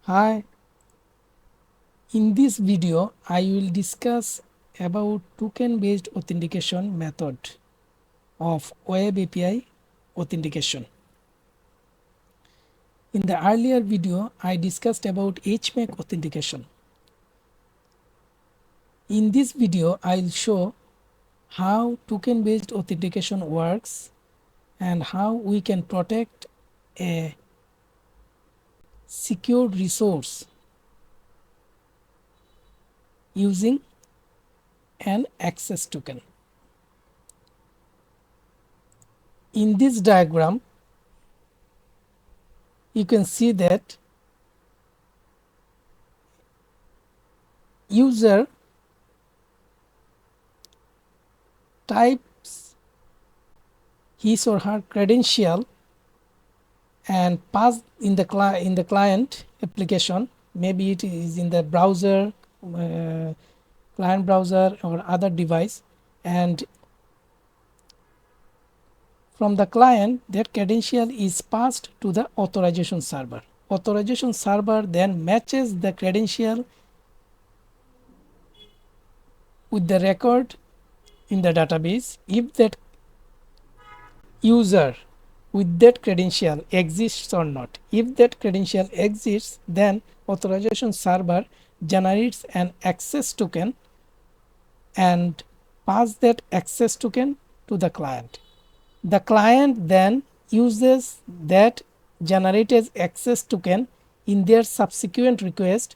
Hi, in this video I will discuss about token based authentication method of web API authentication. In the earlier video I discussed about HMAC authentication. In this video I will show how token based authentication works and how we can protect a secured resource using an access token. In this diagram you can see that user types his or her credential and pass in the client application. Maybe it is in the browser, client browser or other device, and from the client that credential is passed to the authorization server. Authorization server then matches the credential with the record in the database. If that user with that credential exists or not. If that credential exists, then authorization server generates an access token and pass that access token to the client. The client then uses that generated access token in their subsequent request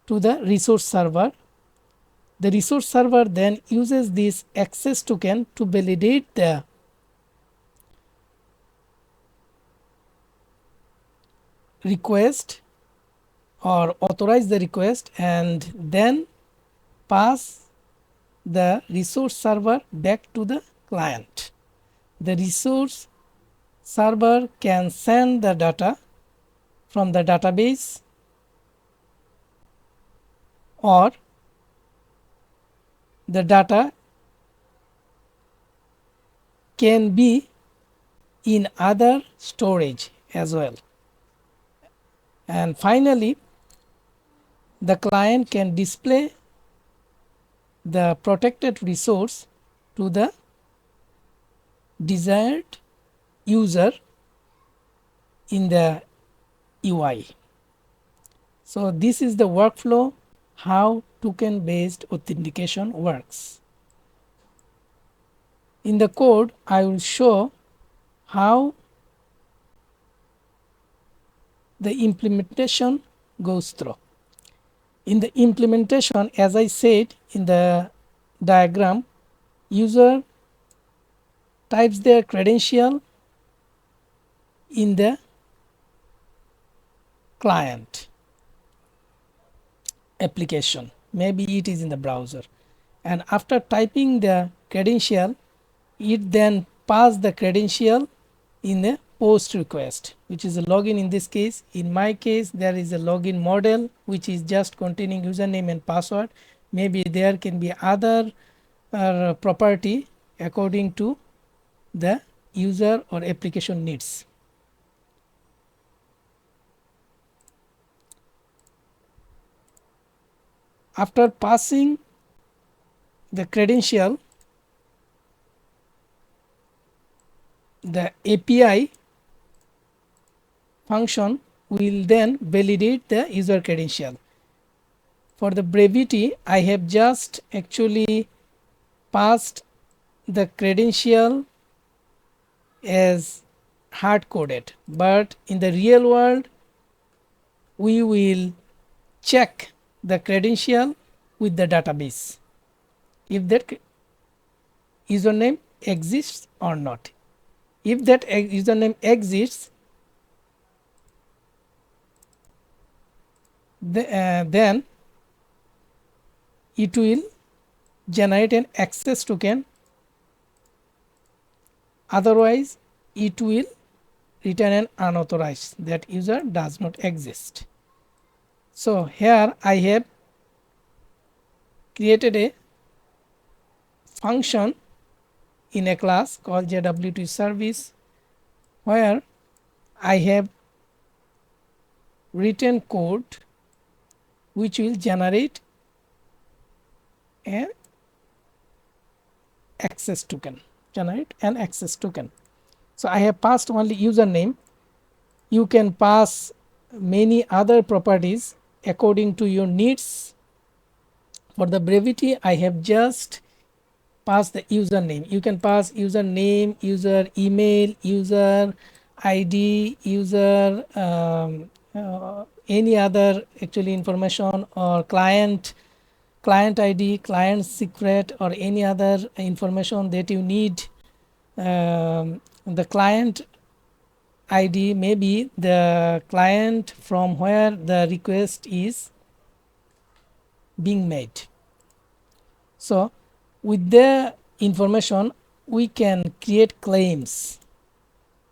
to the resource server. The resource server then uses this access token to validate the request or authorize the request and then pass the resource server back to the client. The resource server can send the data from the database or the data can be in other storage as well. And finally, the client can display the protected resource to the desired user in the UI. So this is the workflow how token based authentication works. In the code I will show how the implementation goes through. In the implementation, as I said in the diagram, user types their credential in the client application. Maybe it is in the browser. And after typing the credential, it then passes the credential in a post request, which is a login in this case. In my case, there is a login model which is just containing username and password. Maybe there can be other property according to the user or application needs. After passing the credential, the API function will then validate the user credential. For the brevity, I have just actually passed the credential as hard coded, but in the real world we will check the credential with the database if that username exists or not. If that username exists, then it will generate an access token, otherwise it will return an unauthorized, that user does not exist. So here I have created a function in a class called JWT service where I have written code which will generate an access token. So I have passed only username. You can pass many other properties according to your needs. For the brevity, I have just passed the username. You can pass username, user email, user ID, user any other actually information, or client ID, client secret, or any other information that you need. The client ID may be the client from where the request is being made. So with the information we can create claims.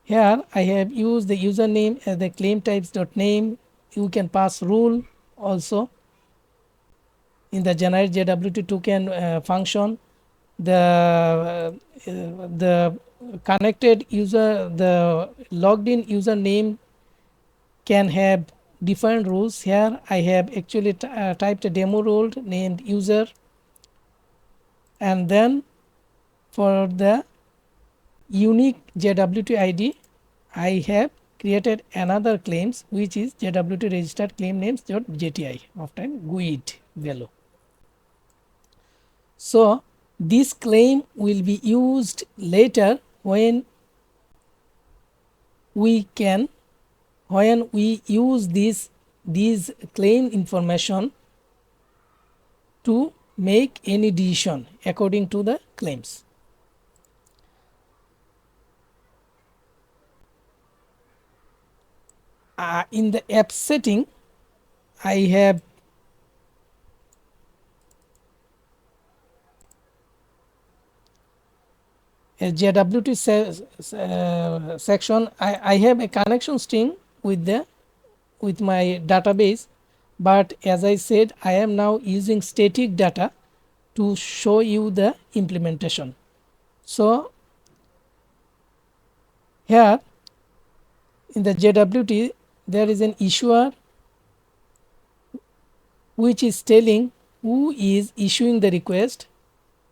Here I have used the username as the claim types.name. You can pass rule also in the generate JWT token function. The connected user, the logged in username can have different rules. Here I have actually typed a demo role named user, and then for the unique JWT ID I have created another claims which is JWT registered claim names.jti of time GUID value. So this claim will be used later when we use these claim information to make any decision according to the claims. In the app setting, I have a JWT section. I have a connection string with my database, but as I said, I am now using static data to show you the implementation. So here in the JWT there is an issuer which is telling who is issuing the request,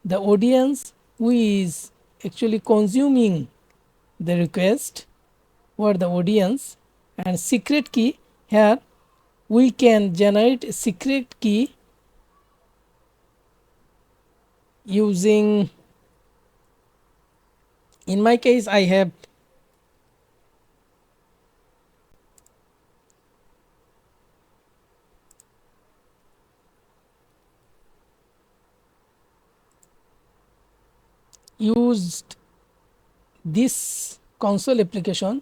the audience who is actually consuming the request or the audience, and secret key. Here we can generate a secret key using, in my case I have used this console application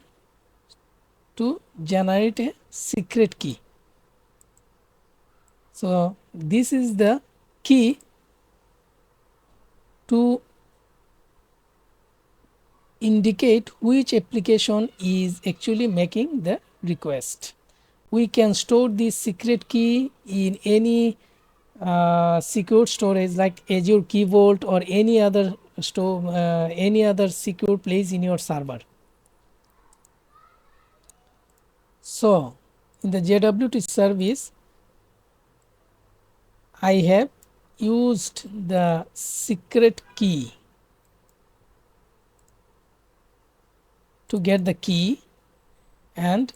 to generate a secret key. So this is the key to indicate which application is actually making the request. We can store this secret key in any secure storage like Azure Key Vault or any other secure place in your server. So in the JWT service I have used the secret key to get the key and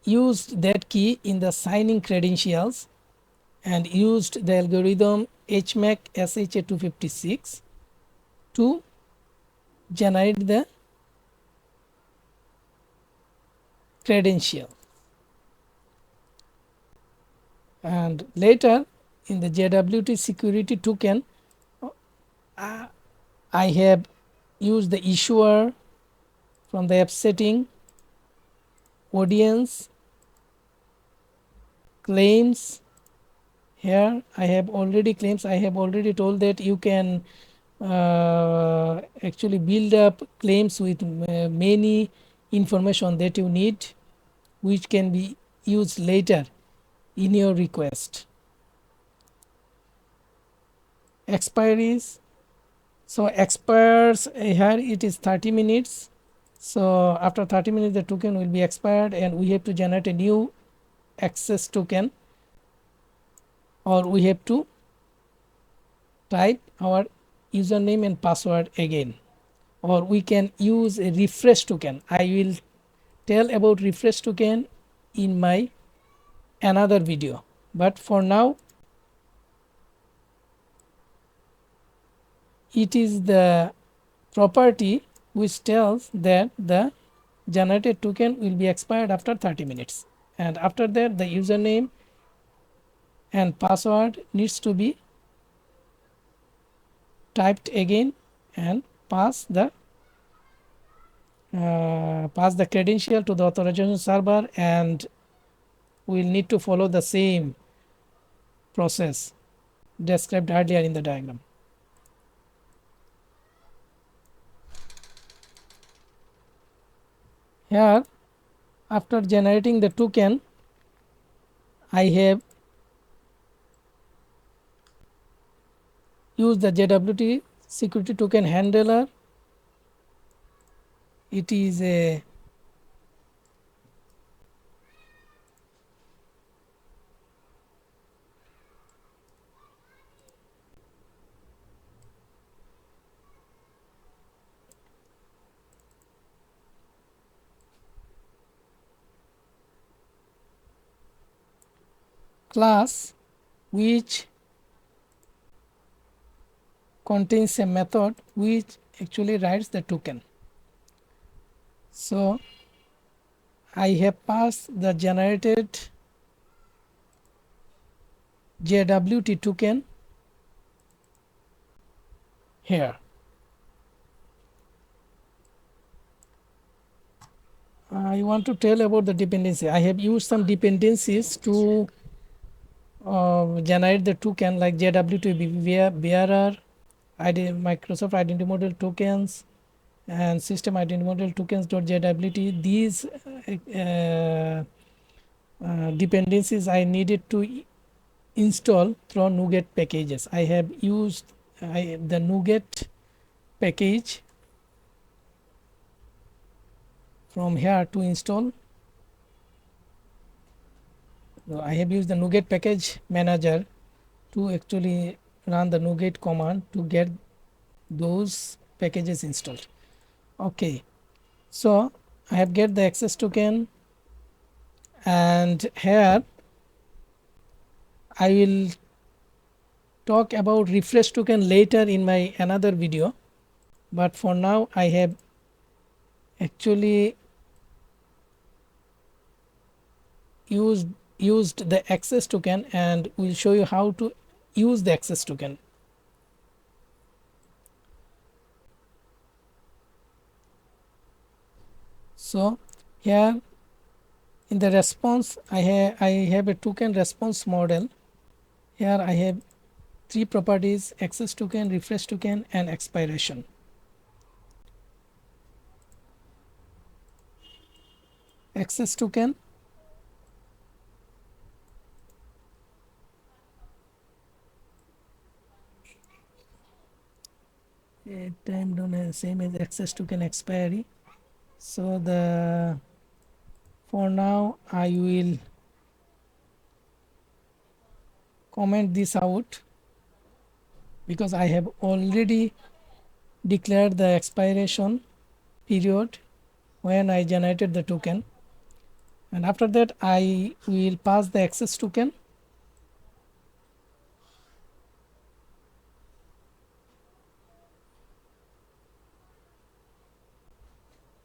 used that key in the signing credentials and used the algorithm HMAC SHA-256 to generate the credential. And later in the JWT security token I have used the issuer from the app setting, audience, claims. Here I have already claims. I have already told that you can actually build up claims with many information that you need, which can be used later in your request. Expiries. So expires here it is 30 minutes. So after 30 minutes the token will be expired and we have to generate a new access token, or we have to type our username and password again, or we can use a refresh token. I will tell about refresh token in my another video, but for now it is the property which tells that the generated token will be expired after 30 minutes, and after that the username and password needs to be typed again and pass the credential to the authorization server, and we'll need to follow the same process described earlier in the diagram. Here, after generating the token, I have used the JWT security token handler. It is a class which contains a method which actually writes the token. So I have passed the generated JWT token here. I want to tell about the dependency. I have used some dependencies to generate the token like JWT bearer, Microsoft Identity Model tokens, and System Identity Model tokens.jwt. These dependencies I needed to install through NuGet packages. I have used the NuGet package from here to install. I have used the NuGet package manager to actually run the NuGet command to get those packages installed. Okay, so I have get the access token, and here I will talk about refresh token later in my another video, but for now I have actually used the access token, and we'll show you how to use the access token. So here in the response I have a token response model. Here I have three properties: access token, refresh token, and expiration. Access token time known as same as access token expiry. So the for now I will comment this out because I have already declared the expiration period when I generated the token, and after that I will pass the access token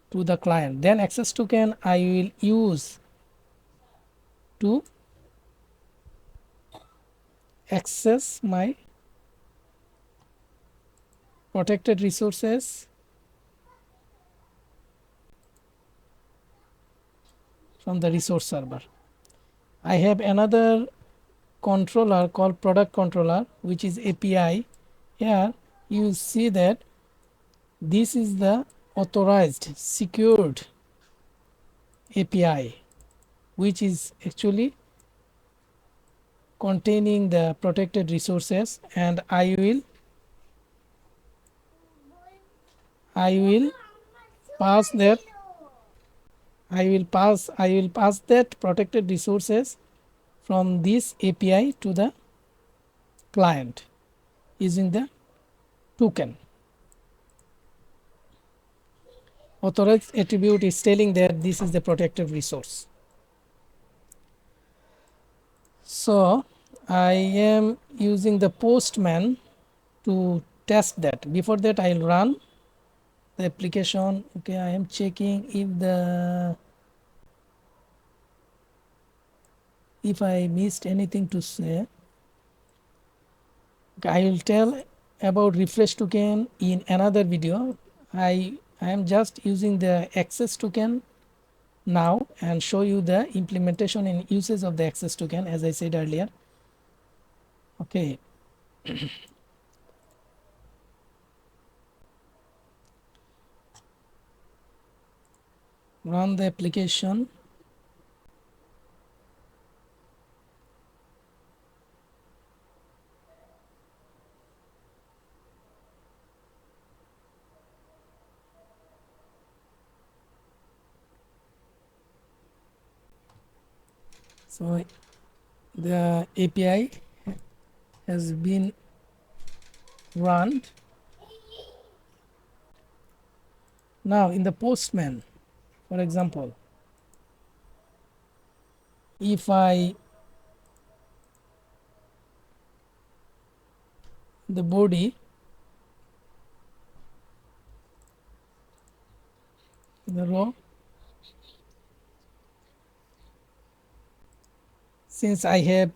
to the client. Then access token I will use to access my protected resources from the resource server. I have another controller called product controller, which is API. Here you see that this is the authorized secured API, which is actually containing the protected resources, and I will pass that I will pass that protected resources from this API to the client using the token. Authorize attribute is telling that this is the protected resource. So I am using the postman to test that. Before that I will run the application. Okay, I am checking if I missed anything to say. Okay, I will tell about refresh token in another video. I am just using the access token now and show you the implementation and uses of the access token as I said earlier. Okay. Run the application. So the API has been run. Now in the postman, for example, if I the body the row, since I have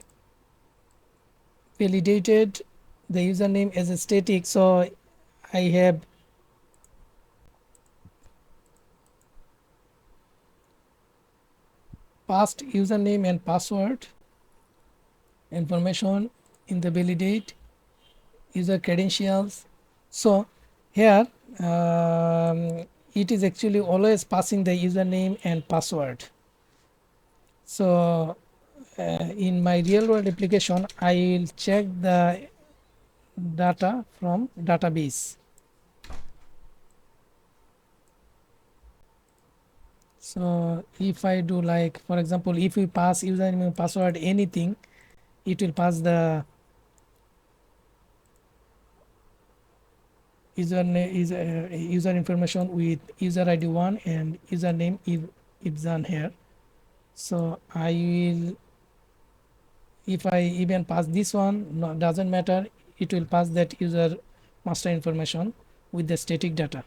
validated the username as a static, so I have passed username and password information in the validate user credentials. So here it is actually always passing the username and password. So in my real world application I will check the data from database. So if I do, like for example, if we pass username and password anything, it will pass the user information with user ID 1 and username if it's done here. So I will, if I even pass this one, no, doesn't matter, it will pass that user master information with the static data.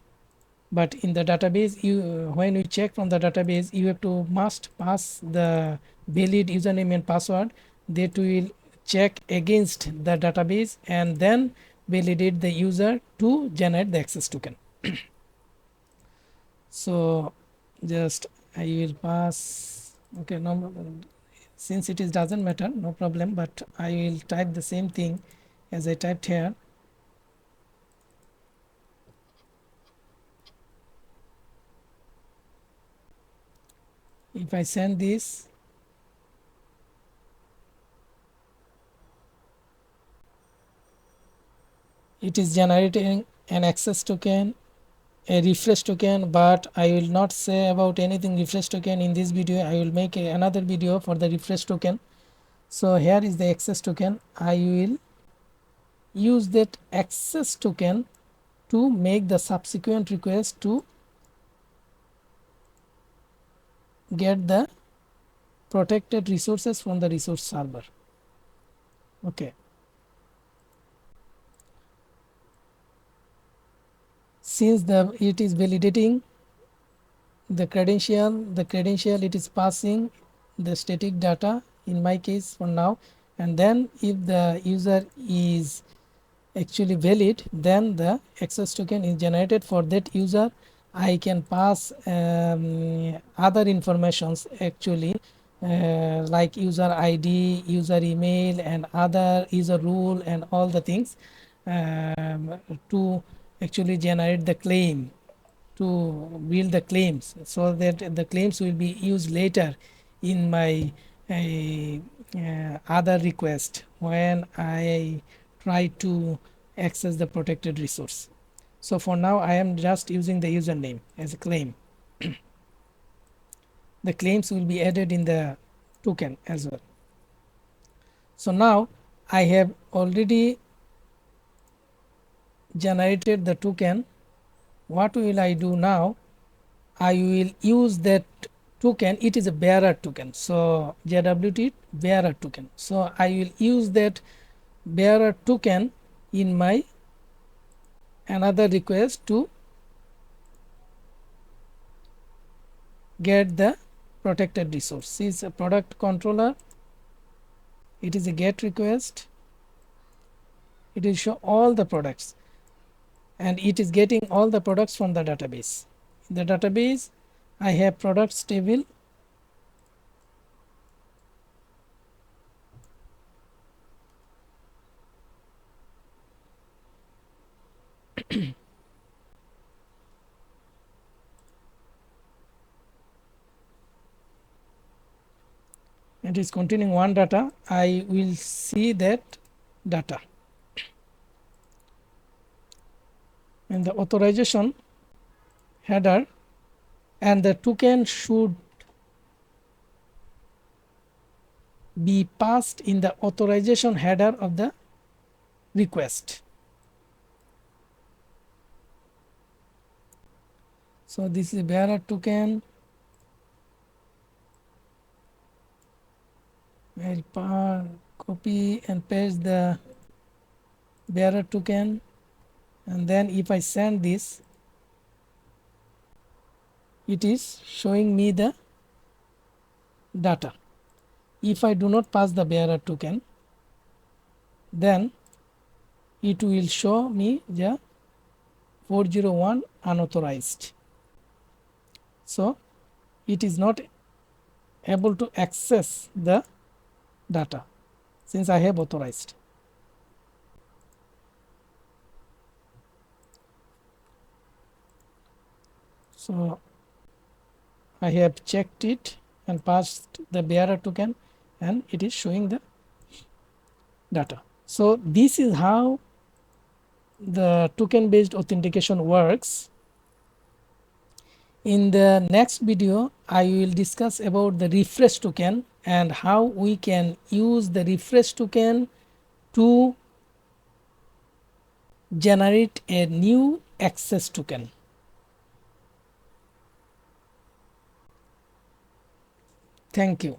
But in the database, you when you check from the database, you have to must pass the valid username and password. That will check against the database and then validate the user to generate the access token. So just I will pass. Okay, no, since it is doesn't matter, no problem, but I will type the same thing as I typed here. If I send this, it is generating an access token, a refresh token, but I will not say about anything refresh token in this video. I will make another video for the refresh token. So here is the access token. I will use that access token to make the subsequent request to get the protected resources from the resource server. Okay. Since it is validating the credential it is passing the static data in my case for now, and then if the user is actually valid, then the access token is generated for that user. I can pass other informations actually like user ID, user email and other user rule and all the things to actually generate the claim, to build the claims, so that the claims will be used later in my other request when I try to access the protected resource. So for now I am just using the username as a claim. The claims will be added in the token as well. So now I have already generated the token. What will I do now? I will use that token. It is a bearer token, so JWT bearer token. So I will use that bearer token in my another request to get the protected resource. This is a product controller. It is a get request. It will show all the products, and it is getting all the products from the database. In the database I have products table. It is containing one data. I will see that data. In the authorization header, and the token should be passed in the authorization header of the request. So this is bearer token. I'll copy and paste the bearer token, and then if I send this, it is showing me the data. If I do not pass the bearer token, then it will show me the 401 unauthorized. So it is not able to access the data since I have authorized. So I have checked it and passed the bearer token, and it is showing the data. So this is how the token based authentication works. In the next video I will discuss about the refresh token and how we can use the refresh token to generate a new access token. Thank you.